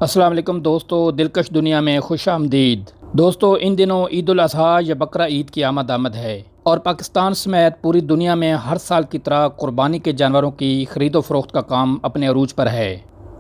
अस्सलाम वालेकुम दोस्तों, दिलकश दुनिया में खुश आमदीद। दोस्तों, इन दिनों ईद उल अज़हा या बकरा ईद की आमद है और पाकिस्तान समेत पूरी दुनिया में हर साल की तरह कुर्बानी के जानवरों की खरीदो फरोख्त का काम अपने अरूज पर है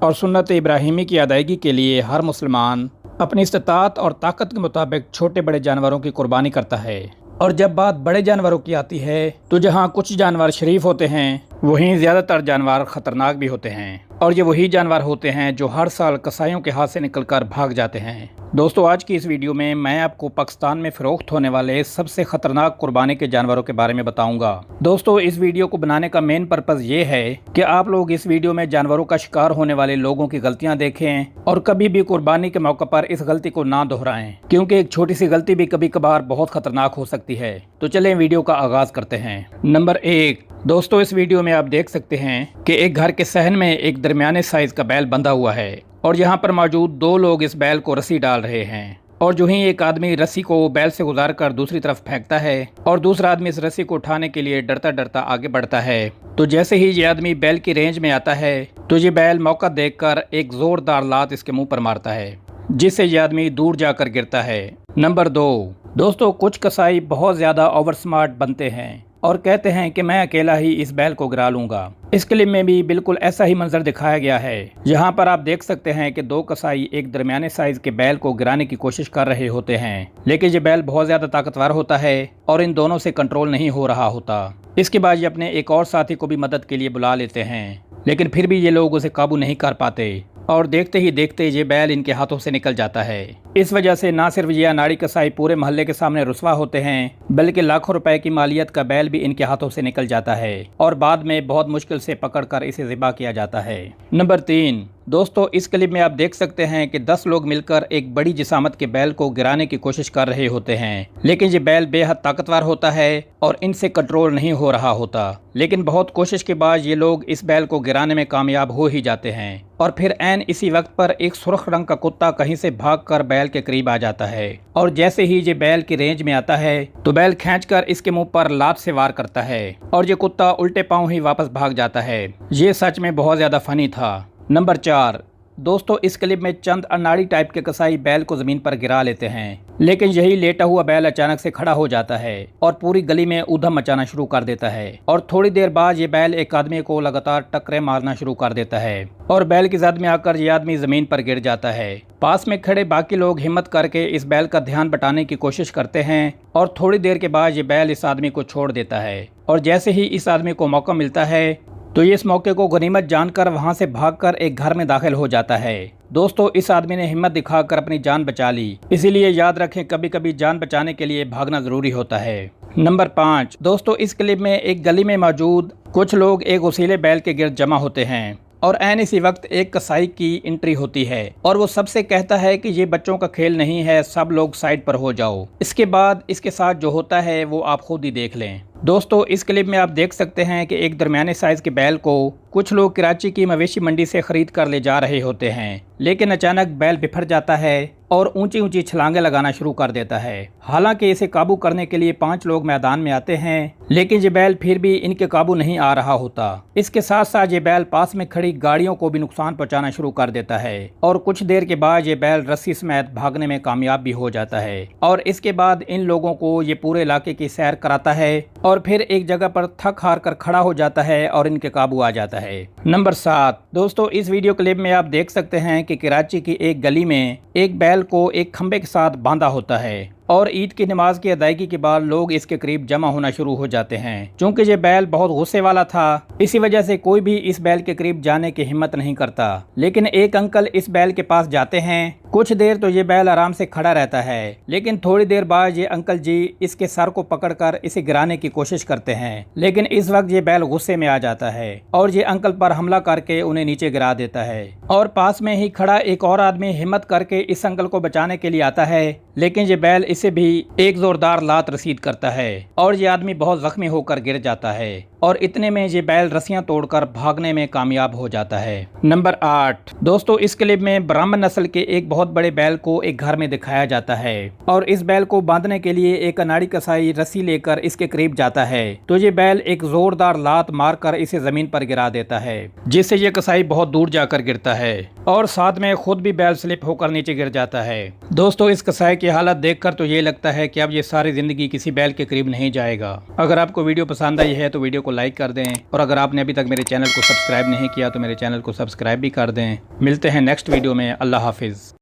और सुन्नत इब्राहिमी की अदायगी के लिए हर मुसलमान अपनी इस्तात और ताकत के मुताबिक छोटे बड़े जानवरों की कुर्बानी करता है। और जब बात बड़े जानवरों की आती है तो जहाँ कुछ जानवर शरीफ होते हैं वहीं ज़्यादातर जानवर ख़तरनाक भी होते हैं और ये वही जानवर होते हैं जो हर साल कसाईयों के हाथ से निकलकर भाग जाते हैं। दोस्तों, आज की इस वीडियो में मैं आपको पाकिस्तान में फ़रोख्त होने वाले सबसे ख़तरनाक कुर्बानी के जानवरों के बारे में बताऊंगा। दोस्तों, इस वीडियो को बनाने का मेन पर्पज़ ये है कि आप लोग इस वीडियो में जानवरों का शिकार होने वाले लोगों की गलतियां देखें और कभी भी कुर्बानी के मौके पर इस गलती को ना दोहराएं, क्योंकि एक छोटी सी गलती भी कभी कभार बहुत ख़तरनाक हो सकती है। तो चलें वीडियो का आगाज़ करते हैं। नंबर 1। दोस्तों, इस वीडियो में आप देख सकते हैं कि एक घर के सहन में एक दरमियाने साइज़ का बैल बंधा हुआ है और यहाँ पर मौजूद दो लोग इस बैल को रस्सी डाल रहे हैं और जो ही एक आदमी रस्सी को बैल से गुजार कर दूसरी तरफ फेंकता है और दूसरा आदमी इस रस्सी को उठाने के लिए डरता डरता आगे बढ़ता है। तो जैसे ही ये आदमी बैल की रेंज में आता है तो ये बैल मौका देखकर एक जोरदार लात इसके मुंह पर मारता है, जिससे ये आदमी दूर जाकर गिरता है। नंबर 2। दोस्तों, कुछ कसाई बहुत ज़्यादा ओवर स्मार्ट बनते हैं और कहते हैं कि मैं अकेला ही इस बैल को गिरा लूंगा। इस क्लिप में भी बिल्कुल ऐसा ही मंजर दिखाया गया है। यहाँ पर आप देख सकते हैं कि दो कसाई एक दरमियाने साइज के बैल को गिराने की कोशिश कर रहे होते हैं, लेकिन ये बैल बहुत ज्यादा ताकतवर होता है और इन दोनों से कंट्रोल नहीं हो रहा होता। इसके बाद ये अपने एक और साथी को भी मदद के लिए बुला लेते हैं, लेकिन फिर भी ये लोग उसे काबू नहीं कर पाते और देखते ही देखते ये बैल इनके हाथों से निकल जाता है। इस वजह से ना सिर्फ ये अनाड़ी कसाई पूरे मोहल्ले के सामने रुस्वा होते हैं, बल्कि लाखों रुपए की मालियत का बैल भी इनके हाथों से निकल जाता है और बाद में बहुत मुश्किल से पकड़कर इसे ज़िबा किया जाता है। नंबर 3। दोस्तों, इस क्लिप में आप देख सकते हैं कि 10 लोग मिलकर एक बड़ी जिसामत के बैल को गिराने की कोशिश कर रहे होते हैं, लेकिन ये बैल बेहद ताकतवर होता है और इनसे कंट्रोल नहीं हो रहा होता। लेकिन बहुत कोशिश के बाद ये लोग इस बैल को गिराने में कामयाब हो ही जाते हैं और फिर ऐन इसी वक्त पर एक सुर्ख रंग का कुत्ता कहीं से भागकर बैल के करीब आ जाता है और जैसे ही ये बैल की रेंज में आता है तो बैल खींचकर इसके मुंह पर लात से वार करता है और ये कुत्ता उल्टे पांव ही वापस भाग जाता है। ये सच में बहुत ज्यादा फनी था। नंबर 4। दोस्तों, इस क्लिप में चंद अनाड़ी टाइप के कसाई बैल को जमीन पर गिरा लेते हैं, लेकिन यही लेटा हुआ बैल अचानक से खड़ा हो जाता है और पूरी गली में ऊधम मचाना शुरू कर देता है और थोड़ी देर बाद ये बैल एक आदमी को लगातार टक्करें मारना शुरू कर देता है और बैल की जद में आकर ये आदमी जमीन पर गिर जाता है। पास में खड़े बाकी लोग हिम्मत करके इस बैल का ध्यान बटाने की कोशिश करते हैं और थोड़ी देर के बाद ये बैल इस आदमी को छोड़ देता है और जैसे ही इस आदमी को मौका मिलता है तो ये इस मौके को गनीमत जानकर वहां से भागकर एक घर में दाखिल हो जाता है। दोस्तों, इस आदमी ने हिम्मत दिखाकर अपनी जान बचा ली, इसीलिए याद रखें कभी कभी जान बचाने के लिए भागना जरूरी होता है। नंबर 5। दोस्तों, इस क्लिप में एक गली में मौजूद कुछ लोग एक उसीले बैल के गिर्द जमा होते हैं और ऐन इसी वक्त एक कसाई की एंट्री होती है और वो सबसे कहता है कि ये बच्चों का खेल नहीं है, सब लोग साइड पर हो जाओ। इसके बाद इसके साथ जो होता है वो आप खुद ही देख लें। दोस्तों, इस क्लिप में आप देख सकते हैं कि एक दरमियाने साइज के बैल को कुछ लोग कराची की मवेशी मंडी से खरीद कर ले जा रहे होते हैं, लेकिन अचानक बैल बिफर जाता है और ऊंची ऊंची छलांगे लगाना शुरू कर देता है। हालांकि इसे काबू करने के लिए 5 लोग मैदान में आते हैं, लेकिन ये बैल फिर भी इनके काबू नहीं आ रहा होता। इसके साथ साथ ये बैल पास में खड़ी गाड़ियों को भी नुकसान पहुंचाना शुरू कर देता है और कुछ देर के बाद ये बैल रस्सी समेत भागने में कामयाब भी हो जाता है और इसके बाद इन लोगों को ये पूरे इलाके की सैर कराता है और फिर एक जगह पर थक हार कर खड़ा हो जाता है और इनके काबू आ जाता है। नंबर 7। दोस्तों, इस वीडियो क्लिप में आप देख सकते हैं कि कराची की एक गली में एक बैल को एक खंबे के साथ बांधा होता है और ईद की नमाज की अदायगी के बाद लोग इसके करीब जमा होना शुरू हो जाते हैं। चूंकि ये बैल बहुत गुस्से वाला था, इसी वजह से कोई भी इस बैल के करीब जाने की हिम्मत नहीं करता, लेकिन एक अंकल इस बैल के पास जाते हैं। कुछ देर तो ये बैल आराम से खड़ा रहता है, लेकिन थोड़ी देर बाद ये अंकल जी इसके सर को पकड़कर इसे गिराने की कोशिश करते हैं, लेकिन इस वक्त ये बैल गुस्से में आ जाता है और ये अंकल पर हमला करके उन्हें नीचे गिरा देता है और पास में ही खड़ा एक और आदमी हिम्मत करके इस अंकल को बचाने के लिए आता है, लेकिन ये बैल इसे भी एक जोरदार लात रसीद करता है और ये आदमी बहुत जख्मी होकर गिर जाता है। और इतने में ये बैल रस्सियां तोड़कर भागने में कामयाब हो जाता है। नंबर 8 दोस्तों, इस क्लिप में ब्राह्मण नस्ल के एक बहुत बड़े बैल को एक घर में दिखाया जाता है और इस बैल को बांधने के लिए एक अनाड़ी कसाई रस्सी लेकर इसके करीब जाता है तो ये बैल एक जोरदार लात मारकर इसे जमीन पर गिरा देता है, जिससे ये कसाई बहुत दूर जाकर गिरता है और साथ में खुद भी बैल स्लिप होकर नीचे गिर जाता है। दोस्तों, इस कसाई की हालत देखकर तो ये लगता है कि अब ये सारी जिंदगी किसी बैल के करीब नहीं जाएगा। अगर आपको वीडियो पसंद आई है तो वीडियो को लाइक कर दें और अगर आपने अभी तक मेरे चैनल को सब्सक्राइब नहीं किया तो मेरे चैनल को सब्सक्राइब भी कर दें। मिलते हैं नेक्स्ट वीडियो में। अल्लाह हाफिज।